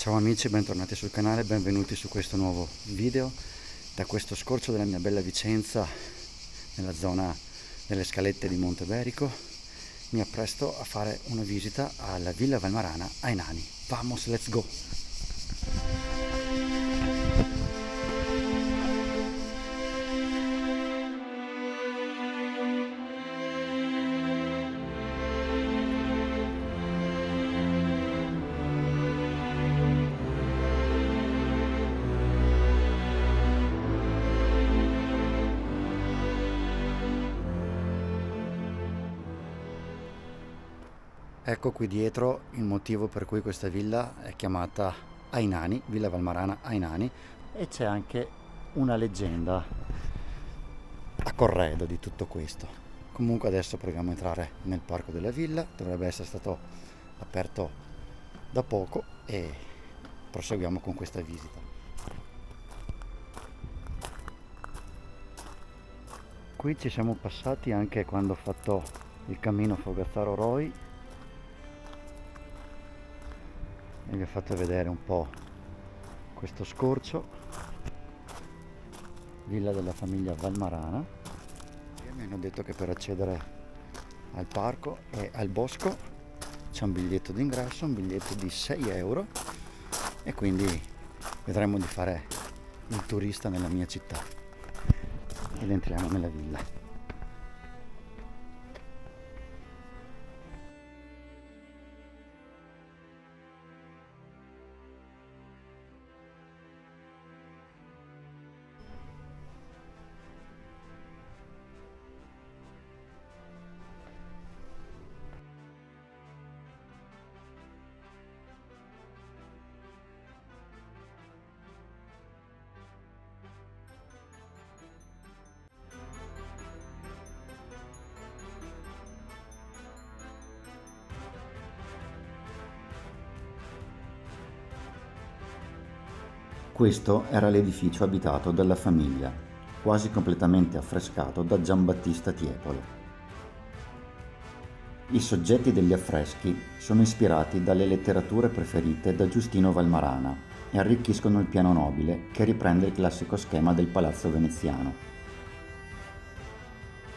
Ciao amici, bentornati sul canale, benvenuti su questo nuovo video. Da questo scorcio della mia bella Vicenza, nella zona delle scalette di Monte Berico, mi appresto a fare una visita alla Villa Valmarana ai Nani. Vamos, let's go! Ecco qui dietro il motivo per cui questa villa è chiamata ai Nani, Villa Valmarana ai Nani, e c'è anche una leggenda a corredo di tutto questo. Comunque adesso proviamo a entrare nel parco della villa, dovrebbe essere stato aperto da poco e proseguiamo con questa visita. Qui ci siamo passati anche quando ho fatto il cammino Fogazzaro Roi e vi ho fatto vedere un po' questo scorcio, villa della famiglia Valmarana. E mi hanno detto che per accedere al parco e al bosco c'è un biglietto d'ingresso, un biglietto di 6 euro, e quindi vedremo di fare il turista nella mia città ed entriamo nella villa. Questo era l'edificio abitato dalla famiglia, quasi completamente affrescato da Giambattista Tiepolo. I soggetti degli affreschi sono ispirati dalle letterature preferite da Giustino Valmarana e arricchiscono il piano nobile che riprende il classico schema del palazzo veneziano.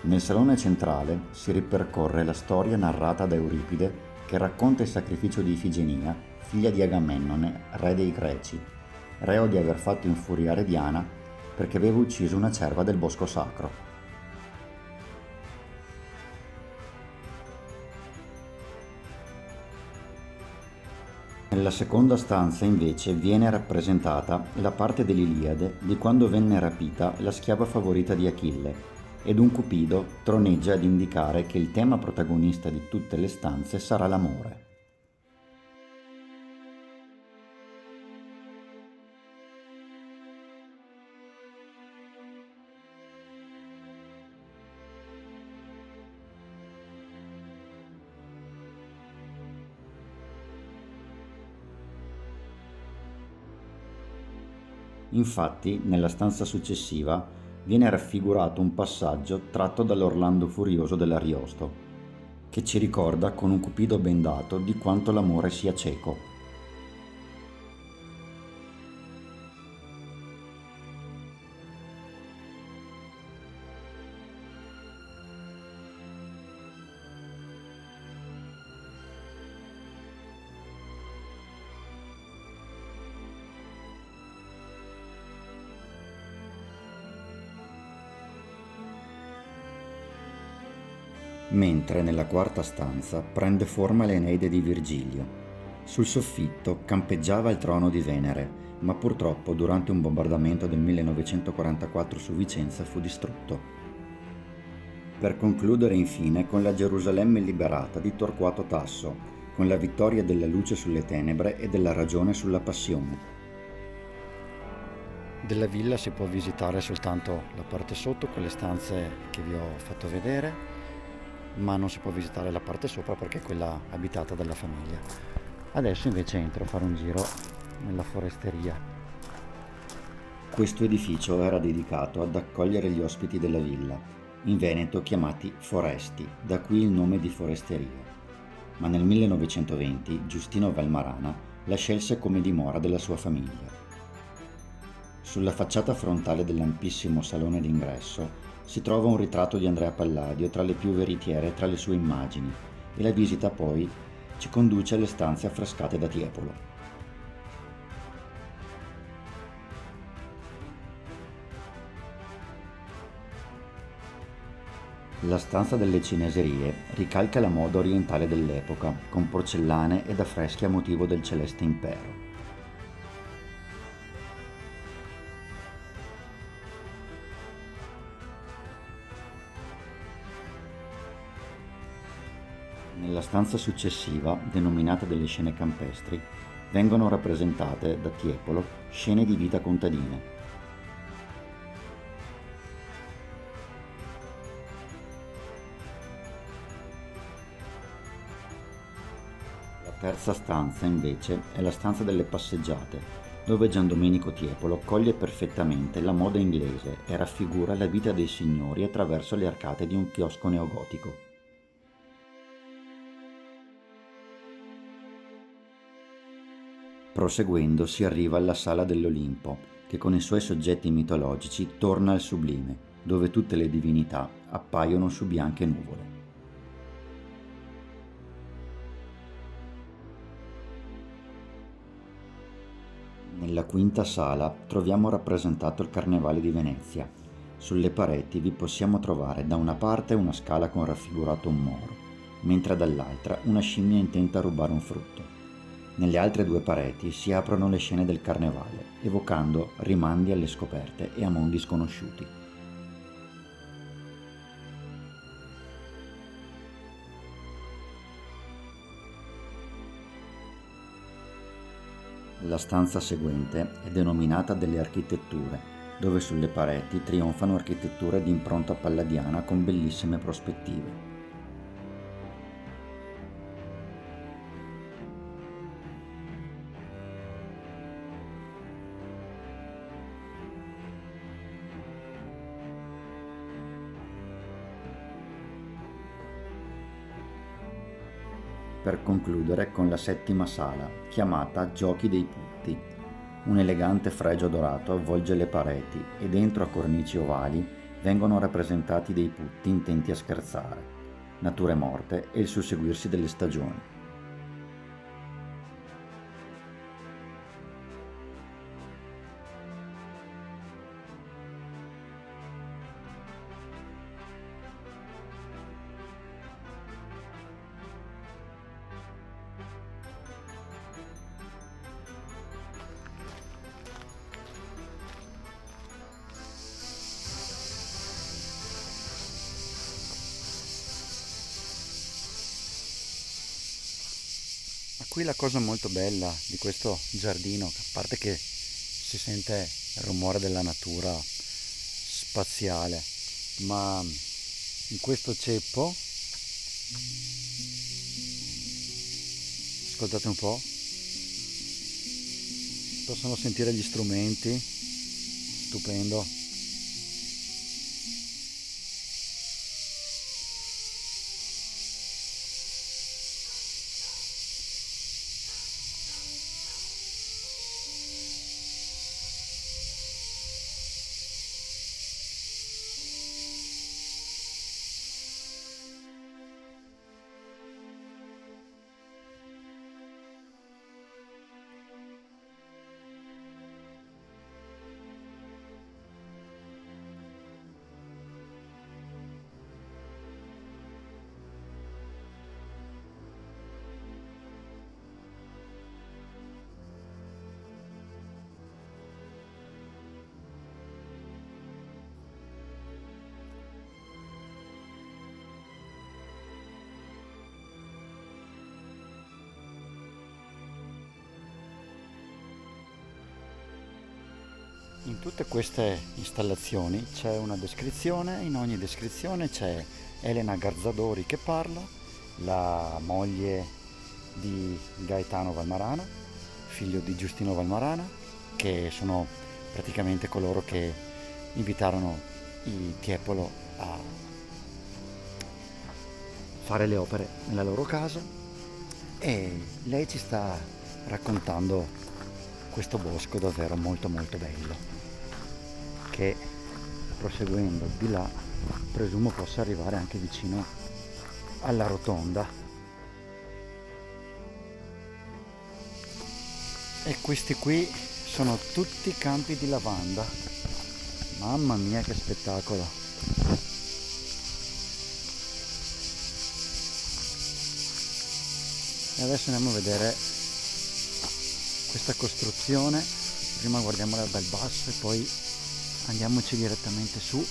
Nel salone centrale si ripercorre la storia narrata da Euripide che racconta il sacrificio di Ifigenia, figlia di Agamennone, re dei Greci, reo di aver fatto infuriare Diana perché aveva ucciso una cerva del bosco sacro. Nella seconda stanza invece viene rappresentata la parte dell'Iliade di quando venne rapita la schiava favorita di Achille, ed un cupido troneggia ad indicare che il tema protagonista di tutte le stanze sarà l'amore. Infatti, nella stanza successiva viene raffigurato un passaggio tratto dall'Orlando Furioso dell'Ariosto, che ci ricorda con un cupido bendato di quanto l'amore sia cieco. Mentre nella quarta stanza prende forma l'Eneide di Virgilio. Sul soffitto campeggiava il trono di Venere, ma purtroppo durante un bombardamento del 1944 su Vicenza fu distrutto. Per concludere infine con la Gerusalemme liberata di Torquato Tasso, con la vittoria della luce sulle tenebre e della ragione sulla passione. Della villa si può visitare soltanto la parte sotto con le stanze che vi ho fatto vedere, ma non si può visitare la parte sopra perché è quella abitata dalla famiglia. Adesso invece entro a fare un giro nella foresteria. Questo edificio era dedicato ad accogliere gli ospiti della villa, in Veneto chiamati foresti, da qui il nome di foresteria. Ma nel 1920 Giustino Valmarana la scelse come dimora della sua famiglia. Sulla facciata frontale dell'ampissimo salone d'ingresso si trova un ritratto di Andrea Palladio tra le più veritiere tra le sue immagini e la visita poi ci conduce alle stanze affrescate da Tiepolo. La stanza delle cineserie ricalca la moda orientale dell'epoca, con porcellane ed affreschi a motivo del celeste impero. Nella stanza successiva, denominata delle scene campestri, vengono rappresentate da Tiepolo scene di vita contadina. La terza stanza, invece, è la stanza delle passeggiate, dove Gian Domenico Tiepolo coglie perfettamente la moda inglese e raffigura la vita dei signori attraverso le arcate di un chiosco neogotico. Proseguendo si arriva alla Sala dell'Olimpo, che con i suoi soggetti mitologici torna al sublime, dove tutte le divinità appaiono su bianche nuvole. Nella quinta sala troviamo rappresentato il Carnevale di Venezia. Sulle pareti vi possiamo trovare da una parte una scala con raffigurato un moro, mentre dall'altra una scimmia intenta a rubare un frutto. Nelle altre due pareti si aprono le scene del Carnevale, evocando rimandi alle scoperte e a mondi sconosciuti. La stanza seguente è denominata delle architetture, dove sulle pareti trionfano architetture di impronta palladiana con bellissime prospettive. Per concludere con la settima sala, chiamata Giochi dei Putti. Un elegante fregio dorato avvolge le pareti e dentro a cornici ovali vengono rappresentati dei putti intenti a scherzare, nature morte e il susseguirsi delle stagioni. Ma qui la cosa molto bella di questo giardino, a parte che si sente il rumore della natura spaziale, ma in questo ceppo, ascoltate un po', possono sentire gli strumenti, stupendo. In tutte queste installazioni c'è una descrizione, in ogni descrizione c'è Elena Garzadori che parla, la moglie di Gaetano Valmarana, figlio di Giustino Valmarana, che sono praticamente coloro che invitarono i Tiepolo a fare le opere nella loro casa, e lei ci sta raccontando questo bosco davvero molto molto bello, che proseguendo di là presumo possa arrivare anche vicino alla rotonda. E questi qui sono tutti campi di lavanda. Mamma mia che spettacolo! E adesso andiamo a vedere questa costruzione. Prima guardiamola dal basso e poi andiamoci direttamente su.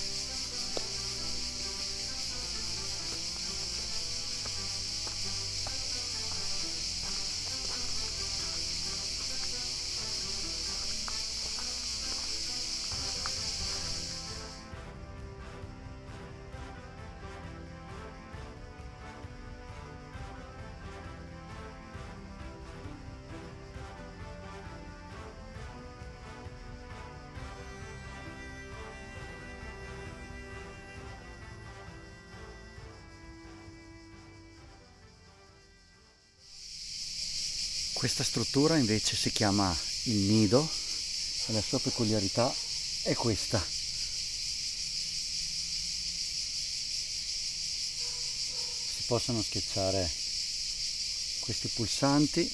Questa struttura invece si chiama il nido e la sua peculiarità è questa. Si possono schiacciare questi pulsanti,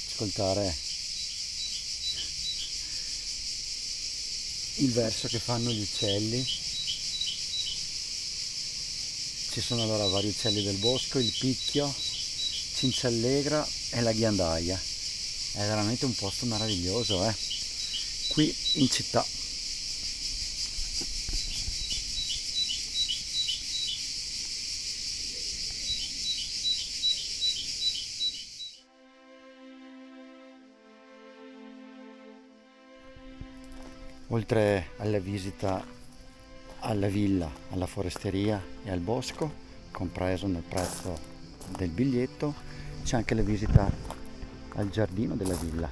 ascoltare il verso che fanno gli uccelli. Ci sono allora vari uccelli del bosco, il picchio, cinciallegra e la ghiandaia. È veramente un posto meraviglioso, qui in città. Oltre alla visita alla villa, alla foresteria e al bosco, compreso nel prezzo del biglietto, c'è anche la visita al giardino della villa.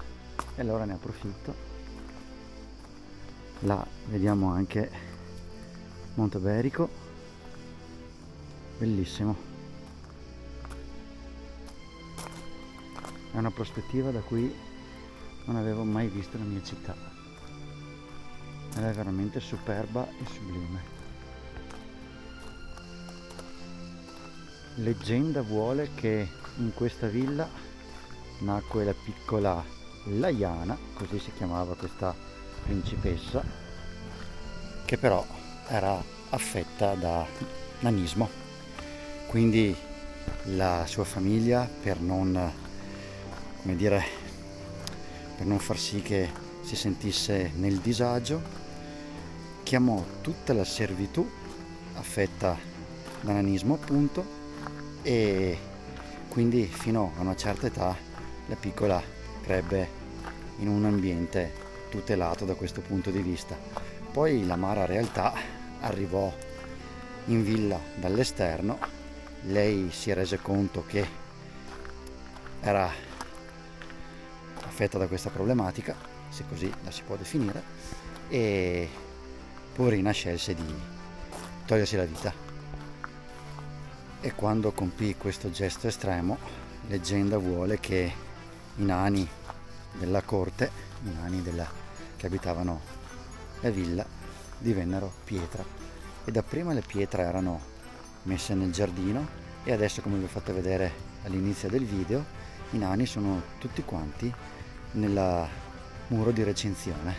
E allora ne approfitto. Là vediamo anche Monteberico, bellissimo. È una prospettiva da cui non avevo mai visto la mia città. Ed è veramente superba e sublime. Leggenda vuole che in questa villa nacque la piccola Laiana, così si chiamava questa principessa, che però era affetta da nanismo. Quindi la sua famiglia, per non far sì che si sentisse nel disagio, chiamò tutta la servitù affetta da nanismo appunto, e quindi fino a una certa età la piccola crebbe in un ambiente tutelato da questo punto di vista. Poi l'amara realtà arrivò in villa dall'esterno, lei si rese conto che era affetta da questa problematica, se così la si può definire, e poverina scelse di togliersi la vita. E quando compì questo gesto estremo, leggenda vuole che i nani della corte, che abitavano la villa, divennero pietra. E dapprima le pietre erano messe nel giardino e adesso, come vi ho fatto vedere all'inizio del video, i nani sono tutti quanti nel muro di recinzione.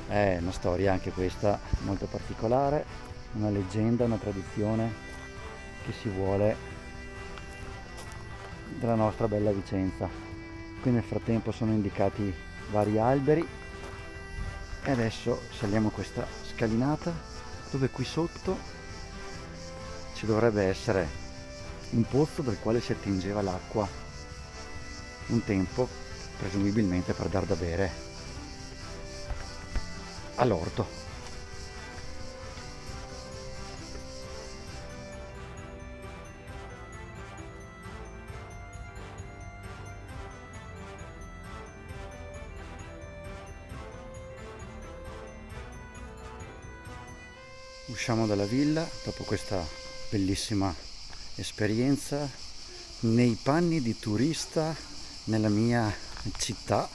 È una storia anche questa molto particolare, una leggenda, una tradizione che si vuole della nostra bella Vicenza. Qui nel frattempo sono indicati vari alberi e adesso saliamo questa scalinata dove qui sotto ci dovrebbe essere un pozzo dal quale si attingeva l'acqua un tempo, presumibilmente per dar da bere all'orto. Usciamo dalla villa dopo questa bellissima esperienza nei panni di turista nella mia città.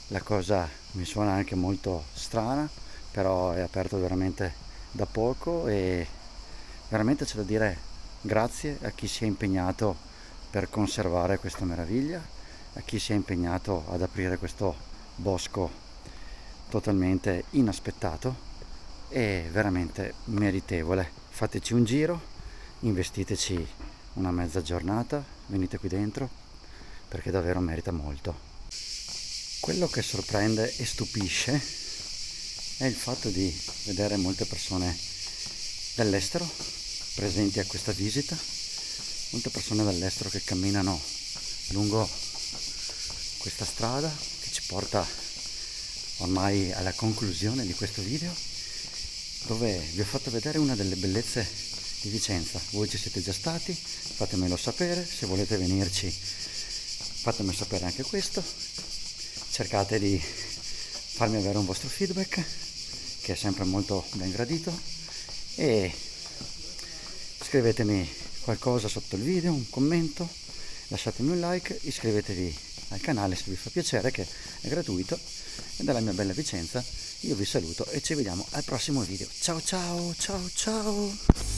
La cosa mi suona anche molto strana, però è aperto veramente da poco e veramente c'è da dire grazie a chi si è impegnato per conservare questa meraviglia, a chi si è impegnato ad aprire questo bosco totalmente inaspettato e veramente meritevole. Fateci un giro, investiteci una mezza giornata, venite qui dentro perché davvero merita molto. Quello che sorprende e stupisce è il fatto di vedere molte persone dall'estero presenti a questa visita, molte persone dall'estero che camminano lungo questa strada che ci porta ormai alla conclusione di questo video, dove vi ho fatto vedere una delle bellezze di Vicenza. Voi ci siete già stati, fatemelo sapere, se volete venirci fatemelo sapere anche questo, cercate di farmi avere un vostro feedback che è sempre molto ben gradito e scrivetemi qualcosa sotto il video, un commento, lasciatemi un like, iscrivetevi al canale se vi fa piacere, che è gratuito. E dalla mia bella Vicenza io vi saluto e ci vediamo al prossimo video. Ciao ciao ciao ciao.